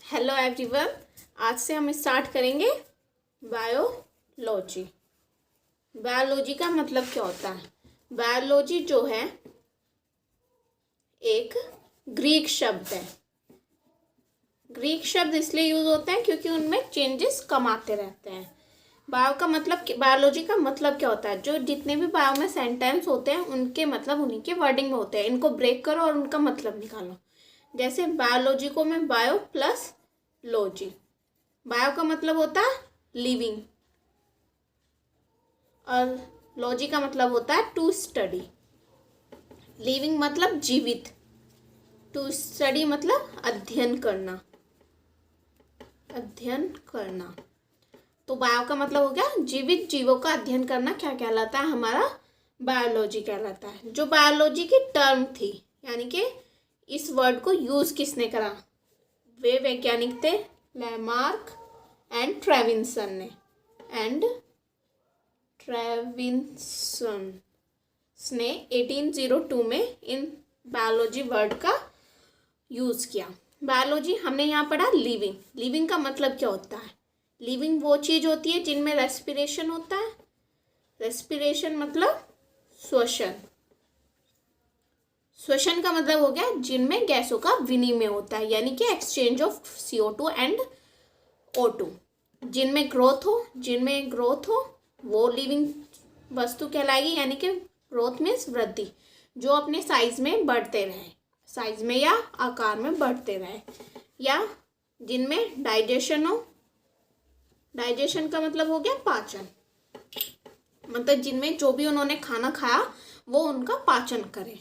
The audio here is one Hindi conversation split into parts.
Hello everyone. आज से हम स्टार्ट करेंगे बायोलॉजी। बायोलॉजी का मतलब क्या होता है? बायोलॉजी जो है एक ग्रीक शब्द है। ग्रीक शब्द इसलिए यूज होते हैं क्योंकि उनमें चेंजेस कम आते रहते हैं। बायोलॉजी का मतलब क्या होता है? जो जितने भी बायो में सेंटेंस होते हैं उनके मतलब उन्हीं के वर्डिंग में होते हैं। इनको ब्रेक करो और उनका मतलब निकालो। जैसे बायोलॉजी को मैं बायो प्लस लॉजी। बायो का मतलब होता है लिविंग और लॉजी का मतलब होता है टू स्टडी। लिविंग मतलब जीवित, टू स्टडी मतलब अध्ययन करना। अध्ययन करना तो बायो का मतलब हो गया जीवित जीवों का अध्ययन करना। क्या कहलाता है? हमारा बायोलॉजी कहलाता है। जो बायोलॉजी की टर्म थी, यानी कि इस वर्ड को यूज किसने करा? वे वैज्ञानिक थे लैमार्क एंड ट्रेविसन ने। ट्रेविसन ने 1802 में इन बायोलॉजी वर्ड का यूज किया। बायोलॉजी हमने यहाँ पढ़ा लिविंग। लिविंग का मतलब क्या होता है? लिविंग वो चीज होती है जिनमें रेस्पिरेशन होता है। रेस्पिरेशन मतलब श्वसन। श्वसन का मतलब हो गया जिनमें गैसों का विनिमय होता है, यानी कि exchange of CO2 and O2। जिनमें ग्रोथ हो वो लिविंग वस्तु कहलाएगी, यानी कि ग्रोथ मीन्स वृद्धि, जो अपने साइज में बढ़ते रहे, साइज में या आकार में बढ़ते रहे। या जिनमें डाइजेशन हो। डाइजेशन का मतलब हो गया पाचन, मतलब जिनमें जो भी उन्होंने खाना खाया वो उनका पाचन करे।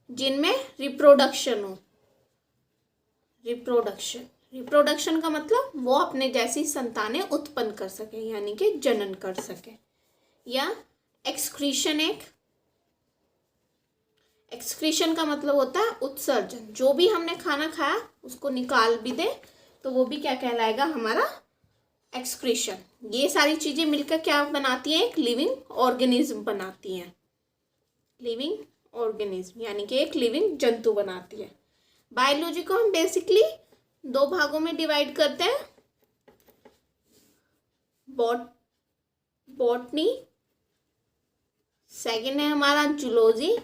जिनमें रिप्रोडक्शन हो। रिप्रोडक्शन का मतलब वो अपने जैसी संतानें उत्पन्न कर सके, यानी कि जनन कर सके। या एक्सक्रीशन का मतलब होता है उत्सर्जन। जो भी हमने खाना खाया उसको निकाल भी दे तो वो भी क्या कहलाएगा? हमारा एक्सक्रीशन। ये सारी चीजें मिलकर क्या बनाती हैं? एक लिविंग ऑर्गेनिज्म बनाती हैं। लिविंग ऑर्गेनिज्म यानी कि एक लिविंग जंतु बनाती है। बायोलॉजी को हम बेसिकली दो भागों में डिवाइड करते हैं, बॉटनी, सेकेंड है हमारा जूलॉजी।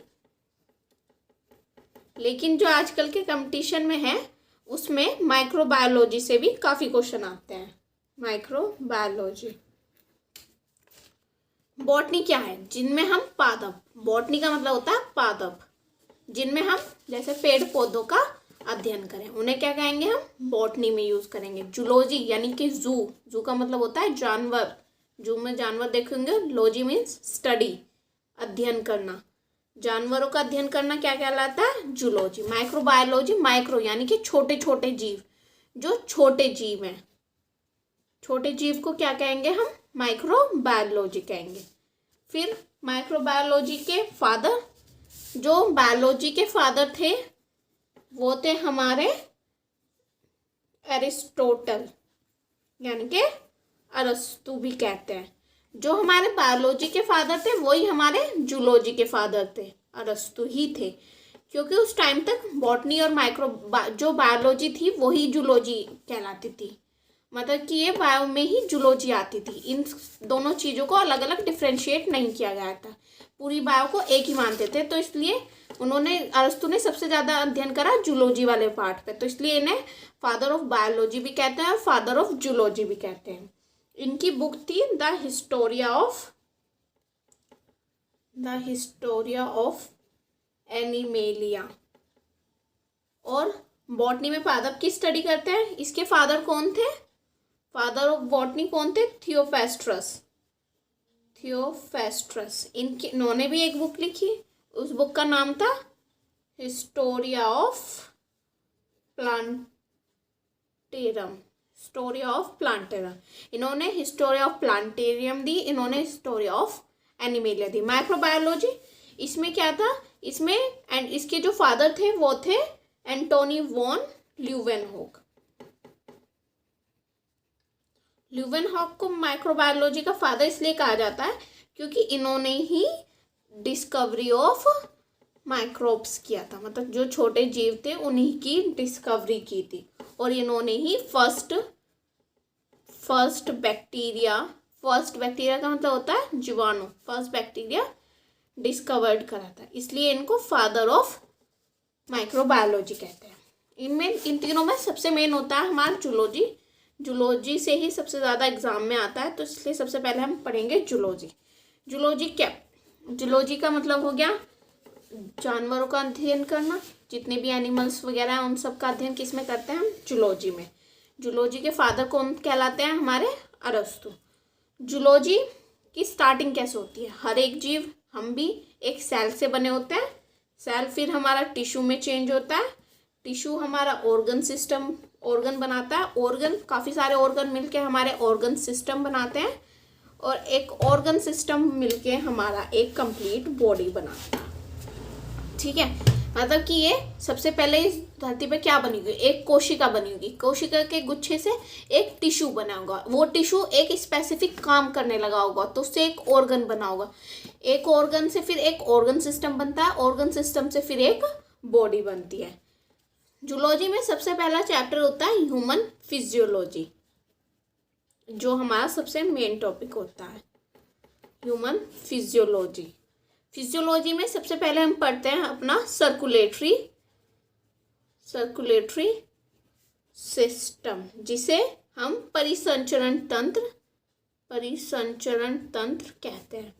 लेकिन जो आजकल के कंपटीशन में है उसमें माइक्रोबायोलॉजी से भी काफी क्वेश्चन आते हैं। माइक्रोबायोलॉजी। बॉटनी क्या है? जिनमें हम पादप, बॉटनी का मतलब होता है पादप, जिनमें हम जैसे पेड़ पौधों का अध्ययन करें उन्हें क्या कहेंगे? हम बॉटनी में यूज करेंगे। जूलॉजी यानी कि जू का मतलब होता है जानवर, जू में जानवर देखेंगे। लॉजी मीन्स स्टडी, अध्ययन करना। जानवरों का अध्ययन करना क्या कहलाता है? जूलॉजी। माइक्रोबायोलॉजी, माइक्रो यानी कि छोटे छोटे जीव, जो छोटे जीव हैं। छोटे जीव को क्या कहेंगे? हम माइक्रोबायोलॉजी कहेंगे। फिर माइक्रोबायोलॉजी के फादर, जो बायोलॉजी के फादर थे वो थे हमारे एरिस्टोटल, यानी कि अरस्तु भी कहते हैं। जो हमारे बायोलॉजी के फादर थे वही हमारे जूलॉजी के फादर थे, अरस्तु ही थे। क्योंकि उस टाइम तक बॉटनी और जो बायोलॉजी थी वही जूलॉजी कहलाती थी। मतलब कि ये बायो में ही जूलॉजी आती थी। इन दोनों चीज़ों को अलग अलग डिफ्रेंशिएट नहीं किया गया था। पूरी बायो को एक ही मानते थे, तो इसलिए अरस्तु ने सबसे ज़्यादा अध्ययन करा जूलॉजी वाले पार्ट पे, तो इसलिए इन्हें फादर ऑफ बायोलॉजी भी कहते हैं और फादर ऑफ जूलॉजी भी कहते हैं। इनकी बुक थी द हिस्टोरिया ऑफ एनिमेलिया। और बॉटनी में पादप की स्टडी करते हैं। इसके फादर कौन थे? फादर ऑफ बॉटनी कौन थे? थियोफेस्ट्रस। इन्होंने भी एक बुक लिखी, उस बुक का नाम था हिस्टोरिया ऑफ प्लांटेरम। इन्होंने हिस्टोरिया ऑफ प्लांटेरियम दी, इन्होंने Historia of animalia the. Microbiology, इसमें क्या था? इसमें एंड इसके जो फादर थे वो थे एंटोनी वॉन ल्यूवेनहॉक। ल्यूवेनहॉक को माइक्रोबायोलॉजी का फादर इसलिए कहा जाता है क्योंकि इन्होंने ही डिस्कवरी ऑफ माइक्रोब्स किया था। मतलब जो छोटे जीव थे उन्हीं की डिस्कवरी की थी। और इन्होंने ही फर्स्ट बैक्टीरिया का मतलब होता है जीवाणु, फर्स्ट बैक्टीरिया डिस्कवर्ड करा था, इसलिए इनको फादर ऑफ माइक्रोबायोलॉजी कहते हैं। इन तीनों में सबसे मेन होता है हमारा जूलॉजी। जूलॉजी से ही सबसे ज़्यादा एग्जाम में आता है, तो इसलिए सबसे पहले हम पढ़ेंगे जूलॉजी। जूलॉजी का मतलब हो गया जानवरों का अध्ययन करना, जितने भी एनिमल्स वगैरह हैं उन सब का अध्ययन किस में करते हैं हम, जूलॉजी में। जूलॉजी के फादर कौन कहलाते हैं, हमारे अरस्तु। जूलॉजी की स्टार्टिंग कैसे होती है, हर एक जीव, हम भी एक सेल से बने होते हैं, सेल फिर हमारा टिश्यू में चेंज होता है, टिश्यू हमारा ऑर्गन बनाता है, ऑर्गन काफ़ी सारे ऑर्गन मिलके हमारे ऑर्गन सिस्टम बनाते हैं, और एक ऑर्गन सिस्टम मिलके हमारा एक कंप्लीट बॉडी बनाता है। ठीक है, मतलब कि ये सबसे पहले इस धरती पे क्या बनी हुई, एक कोशिका बनी होगी, कोशिका के गुच्छे से एक टिश्यू बना होगा, वो टिश्यू एक स्पेसिफिक काम करने लगा होगा, तो उससे एक ऑर्गन बना होगा, एक ऑर्गन से फिर एक ऑर्गन सिस्टम बनता है, ऑर्गन सिस्टम से फिर एक बॉडी बनती है। जूलॉजी में सबसे पहला चैप्टर होता है ह्यूमन फिजियोलॉजी, जो हमारा सबसे मेन टॉपिक होता है, ह्यूमन फिजियोलॉजी। फिजियोलॉजी में सबसे पहले हम पढ़ते हैं अपना सर्कुलेटरी सिस्टम, जिसे हम परिसंचरण तंत्र कहते हैं।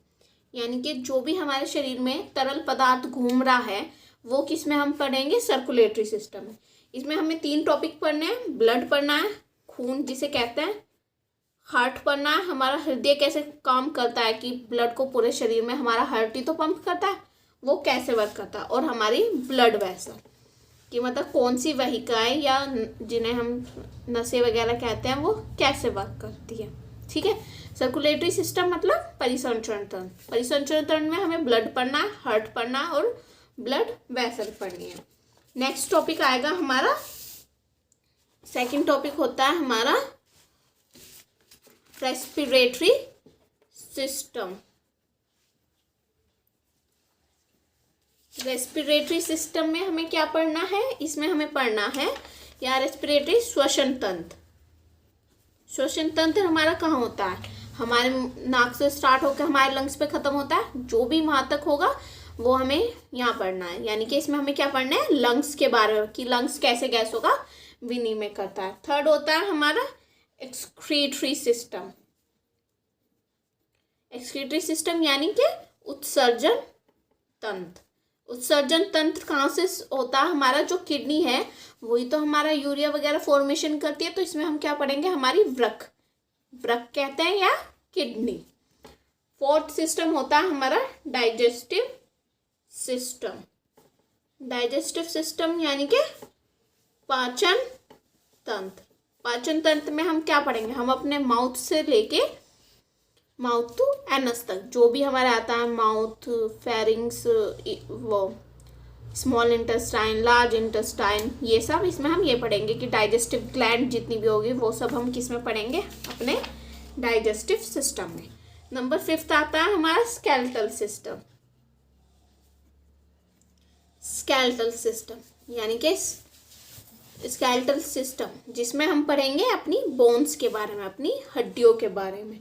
यानी कि जो भी हमारे शरीर में तरल पदार्थ घूम रहा है वो किस में हम पढ़ेंगे, सर्कुलेटरी सिस्टम में। इसमें हमें 3 टॉपिक पढ़ने हैं, ब्लड पढ़ना है, खून जिसे कहते हैं, हार्ट पढ़ना है, हमारा हृदय कैसे काम करता है, कि ब्लड को पूरे शरीर में, हमारा हार्ट ही तो पंप करता है, वो कैसे वर्क करता है, और हमारी ब्लड वेसल कि मतलब कौन सी वाहिकाएं या जिन्हें हम नसें वगैरह कहते हैं वो कैसे वर्क करती है। ठीक है, सर्कुलेटरी सिस्टम मतलब परिसंचरण तंत्र में हमें ब्लड पढ़ना है, हार्ट पढ़ना है और ब्लड वेसल पढ़नी है। नेक्स्ट टॉपिक आएगा हमारा, सेकंड टॉपिक होता है हमारा रेस्पिरेटरी सिस्टम। रेस्पिरेटरी सिस्टम में हमें क्या पढ़ना है, इसमें हमें पढ़ना है या रेस्पिरेटरी श्वसन तंत्र हमारा कहाँ होता है, हमारे नाक से स्टार्ट होकर हमारे लंग्स पे खत्म होता है, जो भी वहाँ तक होगा वो हमें यहाँ पढ़ना है। यानी कि इसमें हमें क्या पढ़ना है, लंग्स के बारे में, कि लंग्स कैसे गैसों का विनिमय करता है। थर्ड होता है हमारा एक्सक्रीटरी सिस्टम यानी कि उत्सर्जन तंत्र कहाँ से होता है, हमारा जो किडनी है वही तो हमारा यूरिया वगैरह फॉर्मेशन करती है, तो इसमें हम क्या पढ़ेंगे, हमारी वृक्क कहते हैं या किडनी। फोर्थ सिस्टम होता है हमारा डाइजेस्टिव सिस्टम यानी कि पाचन तंत्र में हम क्या पढ़ेंगे, हम अपने माउथ से लेके माउथ टू एनस तक जो भी हमारा आता है, माउथ, फेरिंग्स, वो स्मॉल इंटेस्टाइन, लार्ज इंटेस्टाइन, ये सब इसमें हम ये पढ़ेंगे कि डाइजेस्टिव ग्लैंड जितनी भी होगी वो सब हम किस में पढ़ेंगे, अपने डाइजेस्टिव सिस्टम में। नंबर 5 आता है हमारा स्केलेटल सिस्टम यानी कि स्केलेटल सिस्टम, जिसमें हम पढ़ेंगे अपनी बोन्स के बारे में, अपनी हड्डियों के बारे में,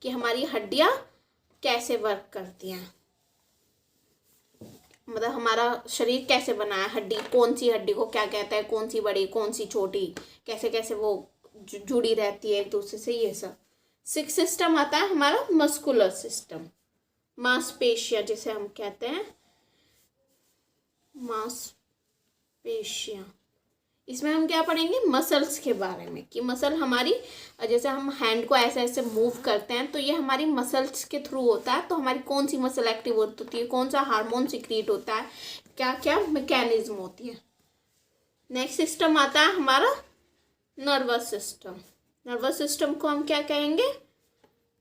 कि हमारी हड्डियां कैसे वर्क करती हैं, मतलब हमारा शरीर कैसे बना है, हड्डी कौन सी हड्डी को क्या कहता है, कौन सी बड़ी कौन सी छोटी, कैसे कैसे वो जुड़ी रहती है एक दूसरे से, ये सब। 6 सिस्टम आता है हमारा मस्कुलर सिस्टम, मांसपेशियां जिसे हम कहते हैं, मांसपेशियां। इसमें हम क्या पढ़ेंगे, मसल्स के बारे में, कि मसल हमारी, जैसे हम हैंड को ऐसे ऐसे मूव करते हैं तो ये हमारी मसल्स के थ्रू होता है, तो हमारी कौन सी मसल एक्टिव होती है, कौन सा हार्मोन सिक्रीट होता है, क्या क्या मैकेनिज्म होती है। नेक्स्ट सिस्टम आता है हमारा नर्वस सिस्टम को हम क्या कहेंगे,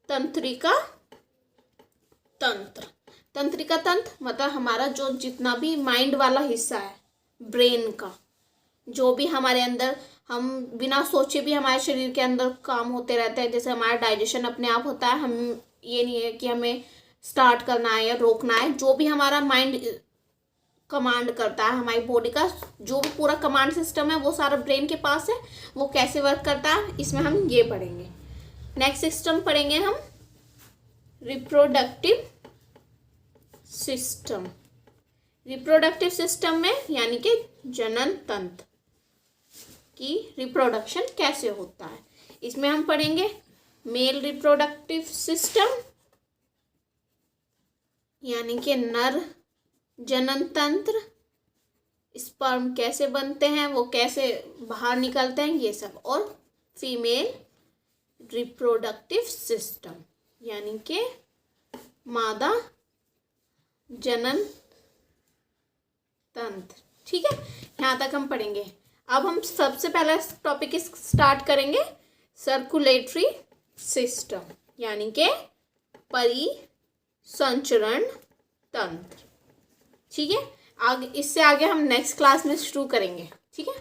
तंत्रिका तंत्र मतलब हमारा जो जितना भी माइंड वाला हिस्सा है, ब्रेन का, जो भी हमारे अंदर, हम बिना सोचे भी हमारे शरीर के अंदर काम होते रहते हैं, जैसे हमारा डाइजेशन अपने आप होता है, हम ये नहीं है कि हमें स्टार्ट करना है या रोकना है, जो भी हमारा माइंड कमांड करता है, हमारी बॉडी का जो भी पूरा कमांड सिस्टम है वो सारा ब्रेन के पास है, वो कैसे वर्क करता है, इसमें हम ये पढ़ेंगे। नेक्स्ट सिस्टम पढ़ेंगे हम रिप्रोडक्टिव सिस्टम। रिप्रोडक्टिव सिस्टम में यानी कि जनन तंत्र की रिप्रोडक्शन कैसे होता है, इसमें हम पढ़ेंगे मेल रिप्रोडक्टिव सिस्टम यानी कि नर जनन तंत्र, स्पर्म कैसे बनते हैं, वो कैसे बाहर निकलते हैं, ये सब, और फीमेल रिप्रोडक्टिव सिस्टम यानी कि मादा जनन तंत्र। ठीक है, यहाँ तक हम पढ़ेंगे। अब हम सबसे पहला टॉपिक स्टार्ट करेंगे सर्कुलेटरी सिस्टम यानी कि परिसंचरण तंत्र। ठीक है, आगे इससे आगे हम नेक्स्ट क्लास में शुरू करेंगे। ठीक है।